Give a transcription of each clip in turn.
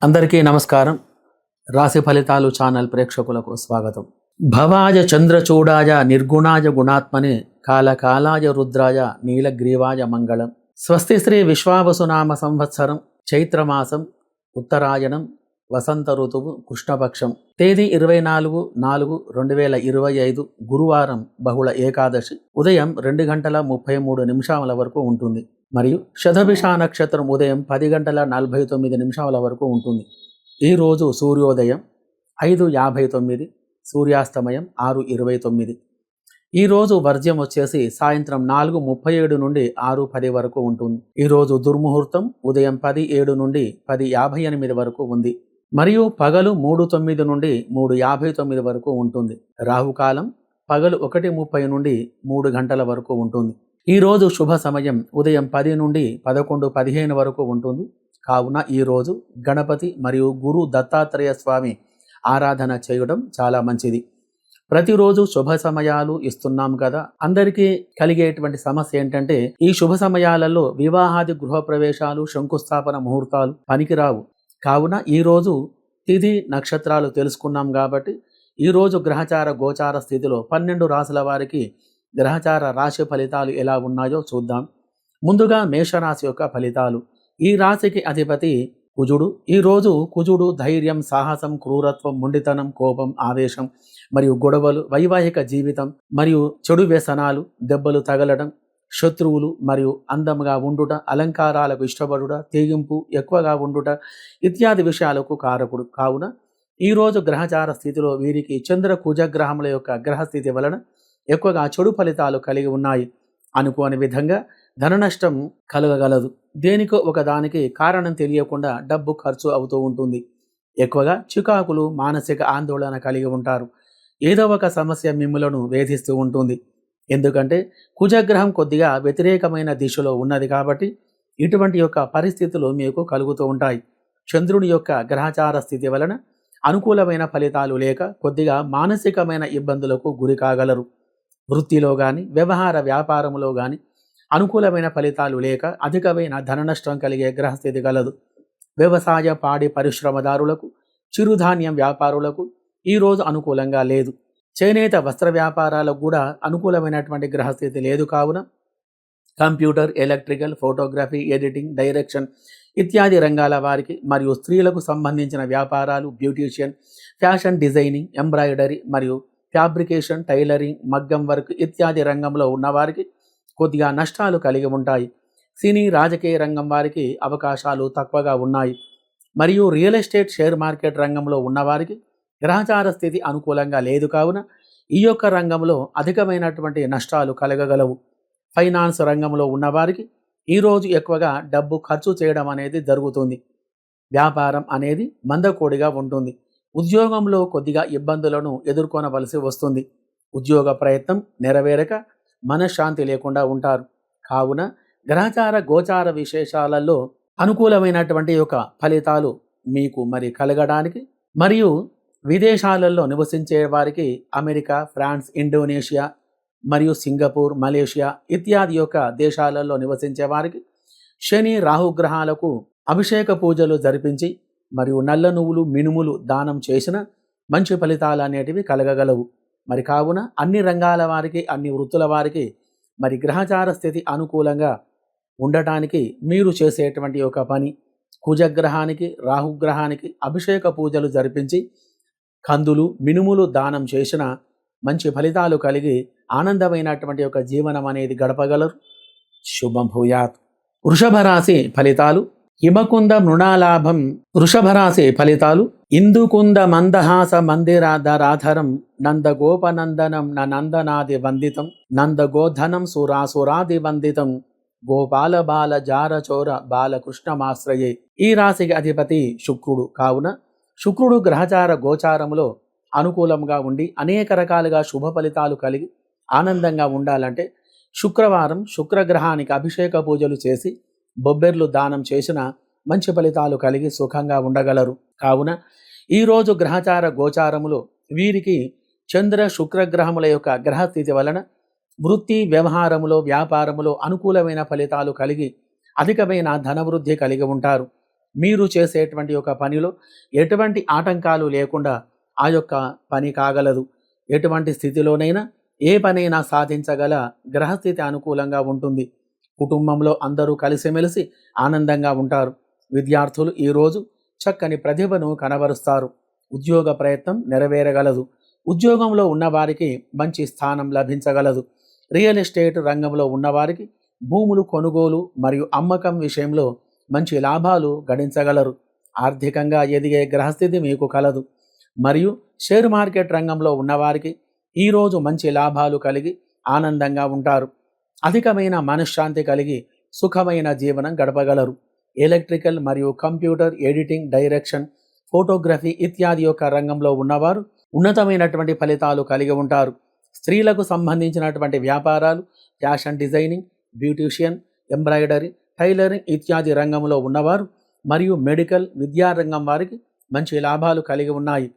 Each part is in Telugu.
అందరికీ నమస్కారం. రాశి ఫలితాలు ఛానల్ ప్రేక్షకులకు స్వాగతం. భవాయ చంద్రచూడాయ నిర్గుణాయ గుణాత్మనే కాలకాలాయ రుద్రాయ నీలగ్రీవాయ మంగళం. స్వస్తి శ్రీ విశ్వావసునామ సంవత్సరం చైత్రమాసం ఉత్తరాయణం వసంత ఋతువు కృష్ణపక్షం తేదీ 24/4/2025 గురువారం బహుళ ఏకాదశి ఉదయం 2:33 వరకు ఉంటుంది. మరియు శతభిష నక్షత్రం ఉదయం 10:49 వరకు ఉంటుంది. ఈరోజు సూర్యోదయం 5:59, సూర్యాస్తమయం 6:29. ఈరోజు వర్జ్యం వచ్చేసి సాయంత్రం 4:37 నుండి 6:10 వరకు ఉంటుంది. ఈరోజు దుర్ముహూర్తం ఉదయం 10:07 నుండి 10:58 వరకు ఉంది. మరియు పగలు 3:09 నుండి 3:59 వరకు ఉంటుంది. రాహుకాలం పగలు 1:30 నుండి 3 గంటల వరకు ఉంటుంది. ఈరోజు శుభ సమయం ఉదయం 10 నుండి 11:15 వరకు ఉంటుంది. కావున ఈరోజు గణపతి మరియు గురు దత్తాత్రేయ స్వామి ఆరాధన చేయడం చాలా మంచిది. ప్రతిరోజు శుభ సమయాలు ఇస్తున్నాం కదా, అందరికీ కలిగేటువంటి సమస్య ఏంటంటే ఈ శుభ సమయాలలో వివాహాది గృహప్రవేశాలు శంకుస్థాపన ముహూర్తాలు పనికిరావు. కావున ఈరోజు తిథి నక్షత్రాలు తెలుసుకున్నాం కాబట్టి ఈరోజు గ్రహచార గోచార స్థితిలో 12 రాశుల వారికి గ్రహచార రాశి ఫలితాలు ఎలా ఉన్నాయో చూద్దాం. ముందుగా మేషరాశి యొక్క ఫలితాలు. ఈ రాశికి అధిపతి కుజుడు. ఈరోజు కుజుడు ధైర్యం, సాహసం, క్రూరత్వం, మొండితనం, కోపం, ఆవేశం మరియు గొడవలు, వైవాహిక జీవితం మరియు చెడు వ్యసనాలు, దెబ్బలు తగలడం, శత్రువులు మరియు అందంగా ఉండుట, అలంకారాలకు ఇష్టపడుట, తెగింపు ఎక్కువగా ఉండుట ఇత్యాది విషయాలకు కారకుడు. కావున ఈరోజు గ్రహచార స్థితిలో వీరికి చంద్ర కుజగ్రహముల యొక్క గ్రహస్థితి వలన ఎక్కువగా చెడు ఫలితాలు కలిగి ఉన్నాయి. అనుకోని విధంగా ధన నష్టం కలగగలదు. దేనికో ఒకదానికి కారణం తెలియకుండా డబ్బు ఖర్చు అవుతూ ఉంటుంది. ఎక్కువగా చికాకులు, మానసిక ఆందోళన కలిగి ఉంటారు. ఏదో ఒక సమస్య మిమ్ములను వేధిస్తూ ఉంటుంది. ఎందుకంటే కుజగ్రహం కొద్దిగా వ్యతిరేకమైన దిశలో ఉన్నది కాబట్టి ఇటువంటి యొక్క పరిస్థితులు మీకు కలుగుతూ ఉంటాయి. చంద్రుని యొక్క గ్రహచార స్థితి వలన అనుకూలమైన ఫలితాలు లేక కొద్దిగా మానసికమైన ఇబ్బందులకు గురి కాగలరు. వృత్తిలో కానీ వ్యవహార వ్యాపారంలో కానీ అనుకూలమైన ఫలితాలు లేక అధికమైన ధన నష్టం కలిగే గ్రహస్థితి కలదు. వ్యవసాయ పాడి పరిశ్రమదారులకు, చిరుధాన్యం వ్యాపారులకు ఈరోజు అనుకూలంగా లేదు. చేనేత వస్త్ర వ్యాపారాలకు కూడా అనుకూలమైనటువంటి గ్రహస్థితి లేదు. కావున computer, electrical, photography, editing, direction ఇత్యాది రంగాల వారికి మరియు స్త్రీలకు సంబంధించిన వ్యాపారాలు, బ్యూటీషియన్, ఫ్యాషన్ డిజైనింగ్, ఎంబ్రాయిడరీ మరియు ఫ్యాబ్రికేషన్, టైలరింగ్, మగ్గం వర్క్ ఇత్యాది రంగంలో ఉన్నవారికి కొద్దిగా నష్టాలు కలిగి ఉంటాయి. సినీ రాజకీయ రంగం వారికి అవకాశాలు తక్కువగా ఉన్నాయి. మరియు రియల్ ఎస్టేట్, షేర్ మార్కెట్ రంగంలో ఉన్నవారికి గ్రహచార స్థితి అనుకూలంగా లేదు. కావున ఈ యొక్క రంగంలో అధికమైనటువంటి నష్టాలు కలగగలవు. ఫైనాన్స్ రంగంలో ఉన్నవారికి ఈరోజు ఎక్కువగా డబ్బు ఖర్చు చేయడం అనేది జరుగుతుంది. వ్యాపారం అనేది మందకోడిగా ఉంటుంది. ఉద్యోగంలో కొద్దిగా ఇబ్బందులను ఎదుర్కొనవలసి వస్తుంది. ఉద్యోగ ప్రయత్నం నెరవేరక మనశ్శాంతి లేకుండా ఉంటారు. కావున గ్రహచార గోచార విశేషాలలో అనుకూలమైనటువంటి యొక్క ఫలితాలు మీకు కలగడానికి మరియు విదేశాలలో నివసించే వారికి అమెరికా, ఫ్రాన్స్, ఇండోనేషియా మరియు సింగపూర్, మలేషియా ఇత్యాది యొక్క దేశాలలో నివసించే వారికి శని రాహుగ్రహాలకు అభిషేక పూజలు జరిపించి మరియు నల్ల నువ్వులు, మినుములు దానం చేసిన మంచి ఫలితాలు అనేటివి కలగగలవు. కావున అన్ని రంగాల వారికి, అన్ని వృత్తుల వారికి గ్రహచార స్థితి అనుకూలంగా ఉండటానికి మీరు చేసేటువంటి ఒక పని కుజగ్రహానికి, రాహుగ్రహానికి అభిషేక పూజలు జరిపించి కందులు, మినుములు దానం చేసిన మంచి ఫలితాలు కలిగి ఆనందమైనటువంటి ఒక జీవనం అనేది గడపగలరు. శుభం భూయాత్. వృషభ రాశి ఫలితాలు. హిమకుంద మృణాలాభం. వృషభ రాశి ఫలితాలు. ఇందుకుంద మందహాస మందిరాధరాధరం నందగోపనందనం నందనాది వందితం నందగోధనం సురాసురాది వందితం గోపాల బాల జారచోర బాలకృష్ణమాశ్రయే. ఈ రాశికి అధిపతి శుక్రుడు. కావున శుక్రుడు గ్రహచార గోచారములో అనుకూలంగా ఉండి అనేక రకాలుగా శుభ ఫలితాలు కలిగి ఆనందంగా ఉండాలంటే శుక్రవారం శుక్రగ్రహానికి అభిషేక పూజలు చేసి బొబ్బెర్లు దానం చేసిన మంచి ఫలితాలు కలిగి సుఖంగా ఉండగలరు. కావున ఈరోజు గ్రహచార గోచారములో వీరికి చంద్ర శుక్రగ్రహముల యొక్క గ్రహస్థితి వలన వృత్తి, వ్యవహారములో, వ్యాపారములో అనుకూలమైన ఫలితాలు కలిగి అధికమైన ధనవృద్ధి కలిగి ఉంటారు. మీరు చేసేటువంటి ఒక పనిలో ఎటువంటి ఆటంకాలు లేకుండా ఆ యొక్క పని కాగలదు. ఎటువంటి స్థితిలోనైనా ఏ పనైనా సాధించగల గ్రహస్థితి అనుకూలంగా ఉంటుంది. కుటుంబంలో అందరూ కలిసిమెలిసి ఆనందంగా ఉంటారు. విద్యార్థులు ఈరోజు చక్కని ప్రతిభను కనబరుస్తారు. ఉద్యోగ ప్రయత్నం నెరవేరగలదు. ఉద్యోగంలో ఉన్నవారికి మంచి స్థానం లభించగలదు. రియల్ ఎస్టేట్ రంగంలో ఉన్నవారికి భూములు కొనుగోలు మరియు అమ్మకం విషయంలో మంచి లాభాలు గడించగలరు. ఆర్థికంగా ఎదిగే గ్రహస్థితి మీకు కలదు. మరియు షేర్ మార్కెట్ రంగంలో ఉన్నవారికి ఈరోజు మంచి లాభాలు కలిగి ఆనందంగా ఉంటారు. అధికమైన మనశ్శాంతి కలిగి సుఖమైన జీవనం గడపగలరు. ఎలక్ట్రికల్ మరియు కంప్యూటర్ ఎడిటింగ్, డైరెక్షన్, ఫోటోగ్రఫీ ఇత్యాది యొక్క రంగంలో ఉన్నవారు ఉన్నతమైనటువంటి ఫలితాలు కలిగి ఉంటారు. స్త్రీలకు సంబంధించినటువంటి వ్యాపారాలు, fashion designing, beautician, embroidery, tailoring ఇత్యాది రంగంలో ఉన్నవారు మరియు మెడికల్, విద్యారంగం వారికి మంచి లాభాలు కలిగి ఉన్నాయి.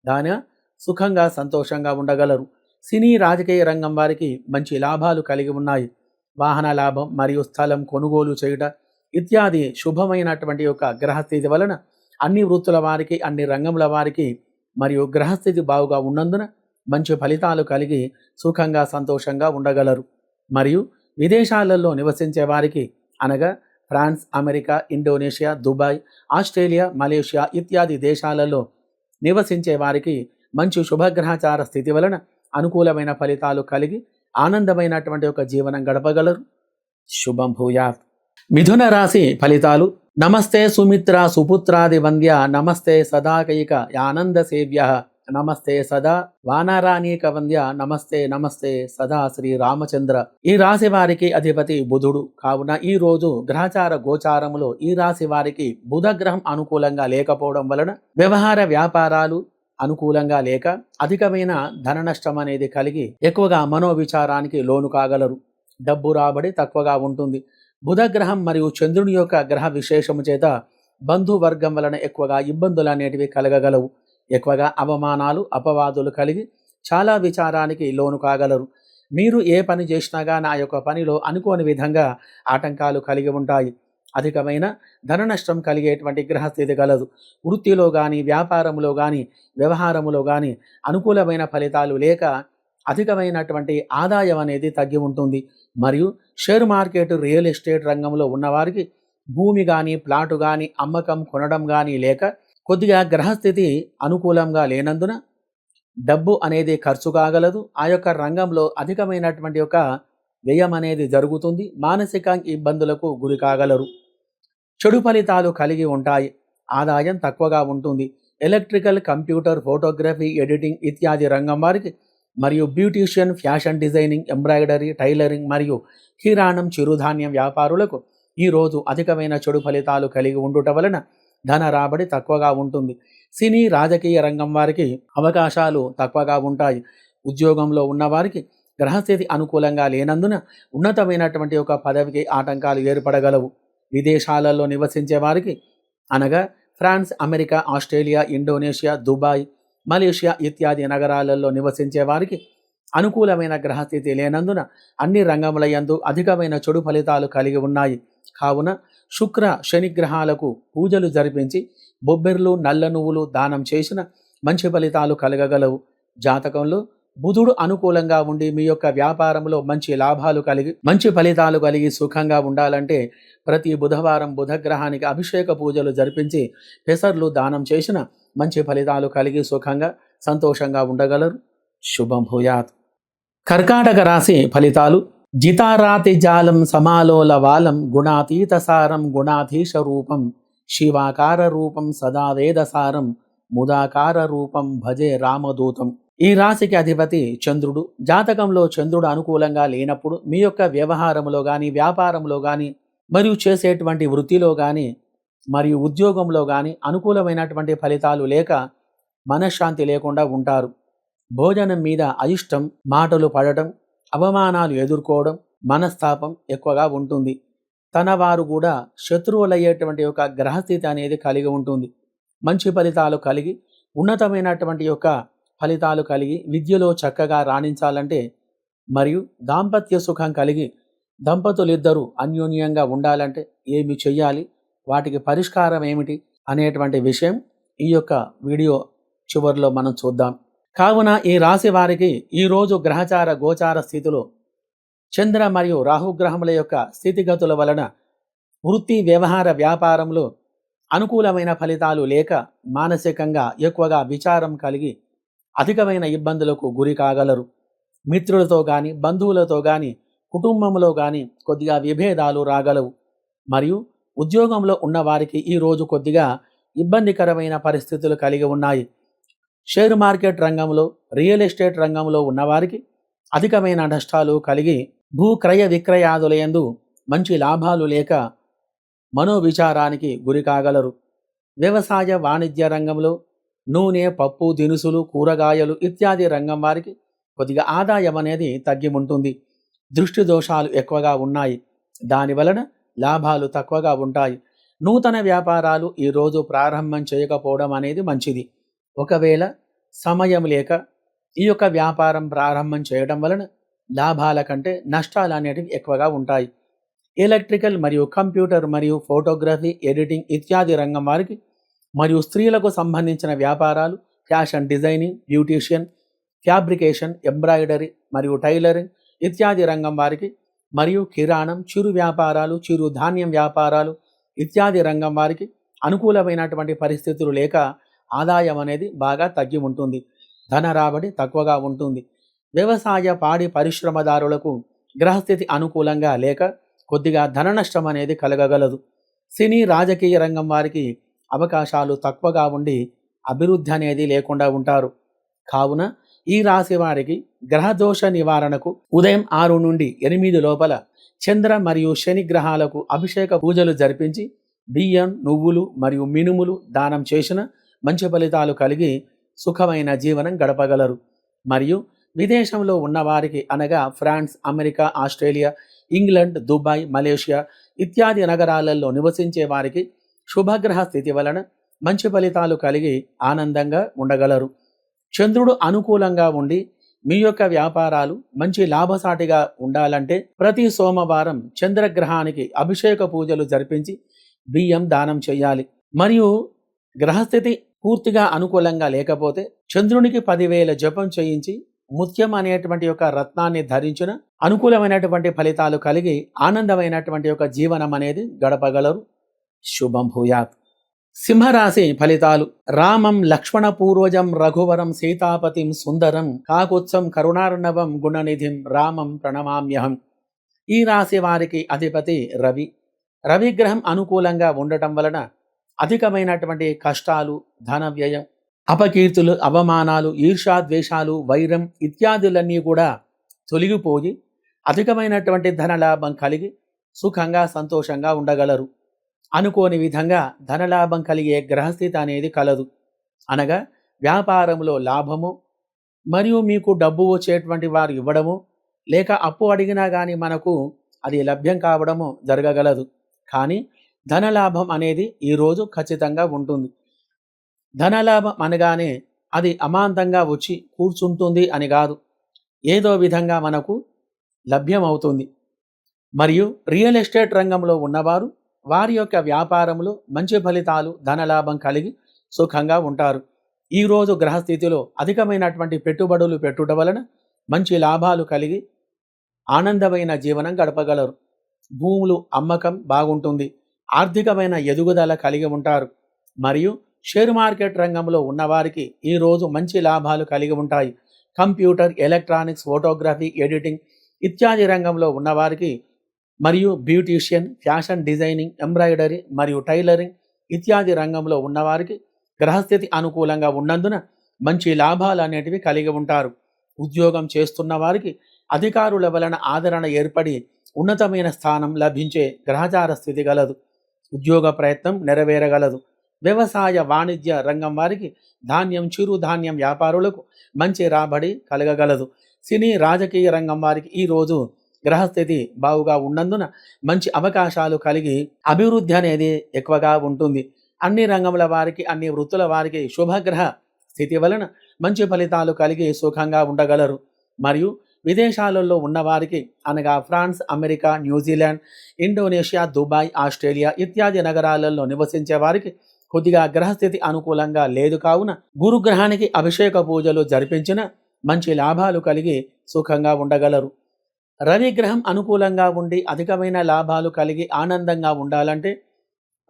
దాని సుఖంగా సంతోషంగా ఉండగలరు. సినీ, రాజకీయ రంగం వారికి మంచి లాభాలు కలిగి ఉన్నాయి. వాహన లాభం మరియు స్థలం కొనుగోలు చేయుట ఇత్యాది శుభమైనటువంటి యొక్క గ్రహస్థితి వలన అన్ని వృత్తుల వారికి, అన్ని రంగముల వారికి మరియు గ్రహస్థితి బాగుగా ఉన్నందున మంచి ఫలితాలు కలిగి సుఖంగా సంతోషంగా ఉండగలరు. మరియు విదేశాలలో నివసించే వారికి అనగా France, America, Indonesia, Dubai, Australia, Malaysia ఇత్యాది దేశాలలో నివసించే వారికి మంచి శుభగ్రహచార స్థితి వలన అనుకూలమైన ఫలితాలు కలిగి ఆనందమైనటువంటి ఒక జీవనం గడపగలరు. శుభం భూయాత్. మిథున రాశి ఫలితాలు. నమస్తే సుమిత్ర సుపుత్రాది వంద్య, నమస్తే సదాకైక ఆనంద సేవ్య, నమస్తే సదా వానరానీక వంద్య, నమస్తే నమస్తే సదా శ్రీ రామచంద్ర. ఈ రాశి వారికి అధిపతి బుధుడు కావున ఈ రోజు గ్రహచార గోచారములో ఈ రాశి వారికి బుధ గ్రహం అనుకూలంగా లేకపోవడం వలన వ్యవహార వ్యాపారాలు అనుకూలంగా లేక అధికమైన ధన నష్టం అనేది కలిగి ఎక్కువగా మనోవిచారానికి లోను కాగలరు. డబ్బు రాబడి తక్కువగా ఉంటుంది. బుధగ్రహం మరియు చంద్రుని యొక్క గ్రహ విశేషము చేత బంధువర్గం వలన ఎక్కువగా ఇబ్బందులు అనేటివి కలగగలవు. ఎక్కువగా అవమానాలు, అపవాదులు కలిగి చాలా విచారానికి లోను కాగలరు. మీరు ఏ పని చేసినా కానీ ఆ యొక్క పనిలో అనుకోని విధంగా ఆటంకాలు కలిగి ఉంటాయి. అధికమైన ధన నష్టం కలిగేటువంటి గ్రహస్థితి కలదు. వృత్తిలో కానీ, వ్యాపారంలో కానీ, వ్యవహారములో కానీ అనుకూలమైన ఫలితాలు లేక అధికమైనటువంటి ఆదాయం అనేది తగ్గి ఉంటుంది. మరియు షేర్ మార్కెట్, రియల్ ఎస్టేట్ రంగంలో ఉన్నవారికి భూమి కానీ, ప్లాటు కానీ అమ్మకం కొనడం కానీ లేక కొద్దిగా గ్రహస్థితి అనుకూలంగా లేనందున డబ్బు అనేది ఖర్చు కాగలదు. ఆ యొక్క రంగంలో అధికమైనటువంటి యొక్క వ్యయం అనేది జరుగుతుంది. మానసిక ఇబ్బందులకు గురి కాగలరు. చెడు ఫలితాలు కలిగి ఉంటాయి. ఆదాయం తక్కువగా ఉంటుంది. ఎలక్ట్రికల్, కంప్యూటర్, ఫోటోగ్రఫీ, ఎడిటింగ్ ఇత్యాది రంగం వారికి మరియు beautician, fashion designing, embroidery, tailoring మరియు కిరాణం, చిరుధాన్యం వ్యాపారులకు ఈరోజు అధికమైన చెడు ఫలితాలు కలిగి ఉండుట వలన ధన రాబడి తక్కువగా ఉంటుంది. సినీ, రాజకీయ రంగం వారికి అవకాశాలు తక్కువగా ఉంటాయి. ఉద్యోగంలో ఉన్నవారికి గ్రహస్థితి అనుకూలంగా లేనందున ఉన్నతమైనటువంటి ఒక పదవికి ఆటంకాలు ఏర్పడగలవు. విదేశాలలో నివసించే వారికి అనగా France, America, Australia, Indonesia, Dubai, Malaysia ఇత్యాది నగరాలలో నివసించే వారికి అనుకూలమైన గ్రహస్థితి లేనందున అన్ని రంగముల యందు అధికమైన చెడు ఫలితాలు కలిగి ఉన్నాయి. కావున శుక్ర, శని గ్రహాలకు పూజలు జరిపించి బొబ్బెర్లు, నల్ల నువ్వులు దానం చేసిన మంచి ఫలితాలు కలగగలవు. జాతకంలో బుధుడు అనుకూలంగా ఉండి మీ యొక్క వ్యాపారంలో మంచి లాభాలు కలిగి మంచి ఫలితాలు కలిగి సుఖంగా ఉండాలంటే ప్రతి బుధవారం బుధగ్రహానికి అభిషేక పూజలు జరిపించి పెసర్లు దానం చేసిన మంచి ఫలితాలు కలిగి సుఖంగా సంతోషంగా ఉండగలరు. శుభం భూయాత్. కర్కాటక రాశి ఫలితాలు. జితారాతి జాలం సమాలోల వాలం, గుణాతీత సారం గుణాధీశ రూపం, శివాకార రూపం సదా వేదసారం, ముదాకార రూపం భజే రామదూతం. ఈ రాశికి అధిపతి చంద్రుడు. జాతకంలో చంద్రుడు అనుకూలంగా లేనప్పుడు మీ యొక్క వ్యవహారంలో కానీ, వ్యాపారంలో కానీ, మరియు చేసేటువంటి వృత్తిలో కానీ మరియు ఉద్యోగంలో కానీ అనుకూలమైనటువంటి ఫలితాలు లేక మనశ్శాంతి లేకుండా ఉంటారు. భోజనం మీద అయిష్టం, మాటలు పడటం, అవమానాలు ఎదుర్కోవడం, మనస్తాపం ఎక్కువగా ఉంటుంది. తన వారు కూడా శత్రువులయ్యేటువంటి యొక్క గ్రహస్థితి అనేది కలిగి ఉంటుంది. మంచి ఫలితాలు కలిగి ఉన్నతమైనటువంటి యొక్క ఫలితాలు కలిగి విద్యలో చక్కగా రాణించాలంటే మరియు దాంపత్య సుఖం కలిగి దంపతులిద్దరూ అన్యోన్యంగా ఉండాలంటే ఏమి చెయ్యాలి, వాటికి పరిష్కారం ఏమిటి అనేటువంటి విషయం ఈ యొక్క వీడియో చివరిలో మనం చూద్దాం. కావున ఈ రాశి వారికి ఈరోజు గ్రహచార గోచార స్థితిలో చంద్ర మరియు రాహుగ్రహముల యొక్క స్థితిగతుల వలన వృత్తి వ్యవహార వ్యాపారంలో అనుకూలమైన ఫలితాలు లేక మానసికంగా ఎక్కువగా విచారం కలిగి అధికమైన ఇబ్బందులకు గురి కాగలరు. మిత్రులతో కానీ బంధువులతో కానీ కుటుంబంలో కానీ కొద్దిగా విభేదాలు రాగలవు. మరియు ఉద్యోగంలో ఉన్నవారికి ఈరోజు కొద్దిగా ఇబ్బందికరమైన పరిస్థితులు కలిగి ఉన్నాయి. షేర్ మార్కెట్ రంగంలో రియల్ ఎస్టేట్ రంగంలో ఉన్నవారికి అధికమైన నష్టాలు కలిగి భూ క్రయ విక్రయాదులయందు మంచి లాభాలు లేక మనోవిచారానికి గురి కాగలరు. వ్యవసాయ వాణిజ్య రంగంలో నూనె పప్పు దినుసులు కూరగాయలు ఇత్యాది రంగం వారికి కొద్దిగా ఆదాయం అనేది తగ్గి ఉంటుంది. దృష్టి దోషాలు ఎక్కువగా ఉన్నాయి, దానివలన లాభాలు తక్కువగా ఉంటాయి. నూతన వ్యాపారాలు ఈరోజు ప్రారంభం చేయకపోవడం అనేది మంచిది. ఒకవేళ సమయం లేక ఈ యొక్క వ్యాపారం ప్రారంభం చేయడం వలన లాభాల కంటే నష్టాలు అనేటివి ఎక్కువగా ఉంటాయి. ఎలక్ట్రికల్ మరియు కంప్యూటర్ మరియు ఫోటోగ్రఫీ ఎడిటింగ్ ఇత్యాది రంగం వారికి మరియు స్త్రీలకు సంబంధించిన వ్యాపారాలు fashion designing beautician fabrication embroidery మరియు టైలరింగ్ ఇత్యాది రంగం వారికి మరియు కిరాణం చిరు వ్యాపారాలు చిరు ధాన్యం వ్యాపారాలు ఇత్యాది రంగం వారికి అనుకూలమైనటువంటి పరిస్థితులు లేక ఆదాయం అనేది బాగా తగ్గి ఉంటుంది. ధన రాబడి తక్కువగా ఉంటుంది. వ్యవసాయ పాడి పరిశ్రమదారులకు గ్రహస్థితి అనుకూలంగా లేక కొద్దిగా ధన నష్టం అనేది కలగగలదు. సినీ రాజకీయ రంగం వారికి అవకాశాలు తక్కువగా ఉండి అభివృద్ధి అనేది లేకుండా ఉంటారు. కావున ఈ రాశి వారికి గ్రహదోష నివారణకు ఉదయం 6 నుండి 8 లోపల చంద్ర మరియు శని గ్రహాలకు అభిషేక పూజలు జరిపించి బియ్యం నువ్వులు మరియు మినుములు దానం చేసిన మంచి ఫలితాలు కలిగి సుఖమైన జీవనం గడపగలరు. మరియు విదేశంలో ఉన్నవారికి అనగా France America Australia England Dubai Malaysia ఇత్యాది నగరాలలో నివసించే వారికి శుభగ్రహ స్థితి వలన మంచి ఫలితాలు కలిగి ఆనందంగా ఉండగలరు. చంద్రుడు అనుకూలంగా ఉండి మీ యొక్క వ్యాపారాలు మంచి లాభసాటిగా ఉండాలంటే ప్రతి సోమవారం చంద్రగ్రహానికి అభిషేక పూజలు జరిపించి బియ్యం దానం చేయాలి. మరియు గ్రహస్థితి పూర్తిగా అనుకూలంగా లేకపోతే చంద్రునికి 10,000 జపం చేయించి ముత్యం అనేటువంటి యొక్క రత్నాన్ని ధరించిన అనుకూలమైనటువంటి ఫలితాలు కలిగి ఆనందమైనటువంటి యొక్క జీవనం అనేది గడపగలరు. శుభం భూయాత్. సింహరాశి ఫలితాలు. రామం లక్ష్మణ పూర్వజం రఘువరం సీతాపతిం సుందరం కాకుత్సం కరుణార్ణవం గుణనిధిం రామం ప్రణమామ్యహం. ఈ రాశి వారికి అధిపతి రవి. రవిగ్రహం అనుకూలంగా ఉండటం వలన అధికమైనటువంటి కష్టాలు ధన వ్యయం అపకీర్తులు అవమానాలు ఈర్ష్యాద్వేషాలు వైరం ఇత్యాదులన్నీ కూడా తొలగిపోయి అధికమైనటువంటి ధనలాభం కలిగి సుఖంగా సంతోషంగా ఉండగలరు. అనుకోని విధంగా ధనలాభం కలిగే గ్రహస్థితి అనేది కలదు. అనగా వ్యాపారంలో లాభము మరియు మీకు డబ్బు వచ్చేటువంటి వారు ఇవ్వడము లేక అప్పు అడిగినా కానీ మనకు అది లభ్యం కావడము జరగగలదు. కానీ ధనలాభం అనేది ఈరోజు ఖచ్చితంగా ఉంటుంది. ధనలాభం అనగానే అది అమాంతంగా వచ్చి కూర్చుంటుంది అని కాదు, ఏదో విధంగా మనకు లభ్యమవుతుంది. మరియు రియల్ ఎస్టేట్ రంగంలో ఉన్నవారు వారి యొక్క వ్యాపారంలో మంచి ఫలితాలు ధనలాభం కలిగి సుఖంగా ఉంటారు. ఈరోజు గ్రహస్థితిలో అధికమైనటువంటి పెట్టుబడులు పెట్టుట వలన మంచి లాభాలు కలిగి ఆనందమైన జీవనం గడపగలరు. భూములు అమ్మకం బాగుంటుంది. ఆర్థికమైన ఎదుగుదల కలిగి ఉంటారు. మరియు షేర్ మార్కెట్ రంగంలో ఉన్నవారికి ఈరోజు మంచి లాభాలు కలిగి ఉంటాయి. కంప్యూటర్ ఎలక్ట్రానిక్స్ ఫోటోగ్రఫీ ఎడిటింగ్ ఇత్యాది రంగంలో ఉన్నవారికి మరియు బ్యూటీషియన్ ఫ్యాషన్ డిజైనింగ్ ఎంబ్రాయిడరీ మరియు టైలరింగ్ ఇత్యాది రంగంలో ఉన్నవారికి గ్రహస్థితి అనుకూలంగా ఉన్నందున మంచి లాభాలు అనేటివి కలిగి ఉంటారు. ఉద్యోగం చేస్తున్న వారికి అధికారుల వలన ఆదరణ ఏర్పడి ఉన్నతమైన స్థానం లభించే గ్రహచార స్థితి గలదు. ఉద్యోగ ప్రయత్నం నెరవేరగలదు. వ్యవసాయ వాణిజ్య రంగం వారికి ధాన్యం చిరు ధాన్యం వ్యాపారులకు మంచి రాబడి కలగగలదు. సినీ రాజకీయ రంగం వారికి ఈరోజు గ్రహస్థితి బాగుగా ఉన్నందున మంచి అవకాశాలు కలిగి అభివృద్ధి అనేది ఎక్కువగా ఉంటుంది. అన్ని రంగముల వారికి అన్ని వృత్తుల వారికి శుభగ్రహ స్థితి వలన మంచి ఫలితాలు కలిగి సుఖంగా ఉండగలరు. మరియు విదేశాలలో ఉన్నవారికి అనగా France, America, New Zealand, Indonesia, Dubai, Australia ఇత్యాది నగరాలలో నివసించే వారికి కొద్దిగా గ్రహస్థితి అనుకూలంగా లేదు కావున గురుగ్రహానికి అభిషేక పూజలు జరిపించిన మంచి లాభాలు కలిగి సుఖంగా ఉండగలరు. రవి గ్రహం అనుకూలంగా ఉండి అధికమైన లాభాలు కలిగి ఆనందంగా ఉండాలంటే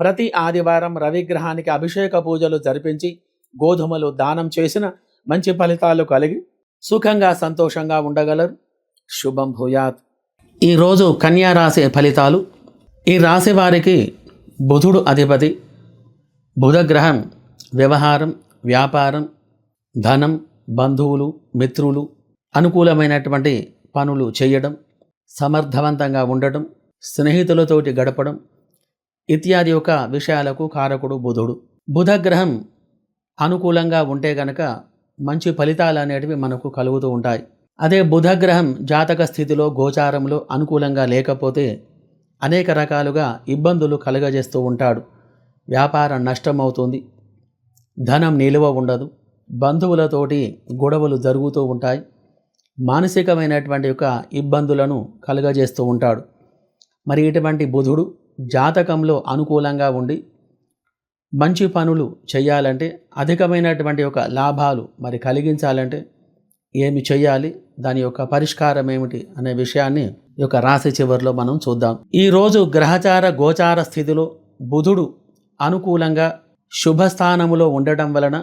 ప్రతి ఆదివారం రవిగ్రహానికి అభిషేక పూజలు జరిపించి గోధుమలు దానం చేసిన మంచి ఫలితాలు కలిగి సుఖంగా సంతోషంగా ఉండగలరు. శుభం భూయాత్. ఈరోజు కన్యా రాశి ఫలితాలు. ఈ రాశి వారికి బుధుడు అధిపతి. బుధగ్రహం వ్యవహారం, వ్యాపారం, ధనం, బంధువులు, మిత్రులు, అనుకూలమైనటువంటి పనులు చేయడం, సమర్థవంతంగా ఉండటం, స్నేహితులతోటి గడపడం ఇత్యాది యొక్క విషయాలకు కారకుడు బుధుడు. బుధగ్రహం అనుకూలంగా ఉంటే గనక మంచి ఫలితాలు అనేటివి మనకు కలుగుతూ ఉంటాయి. అదే బుధగ్రహం జాతక స్థితిలో గోచారంలో అనుకూలంగా లేకపోతే అనేక రకాలుగా ఇబ్బందులు కలుగజేస్తూ ఉంటాడు. వ్యాపారం నష్టమవుతుంది, ధనం నిలువ ఉండదు, బంధువులతోటి గొడవలు జరుగుతూ ఉంటాయి, మానసికమైనటువంటి యొక్క ఇబ్బందులను కలుగజేస్తూ ఉంటాడు. మరి ఇటువంటి బుధుడు జాతకంలో అనుకూలంగా ఉండి మంచి పనులు చేయాలంటే, అధికమైనటువంటి యొక్క లాభాలు మరి కలిగించాలంటే ఏమి చేయాలి, దాని యొక్క పరిష్కారం ఏమిటి అనే విషయాన్ని ఈ యొక్క రాశి చివరిలో మనం చూద్దాం. ఈరోజు గ్రహచార గోచార స్థితిలో బుధుడు అనుకూలంగా శుభస్థానములో ఉండటం వలన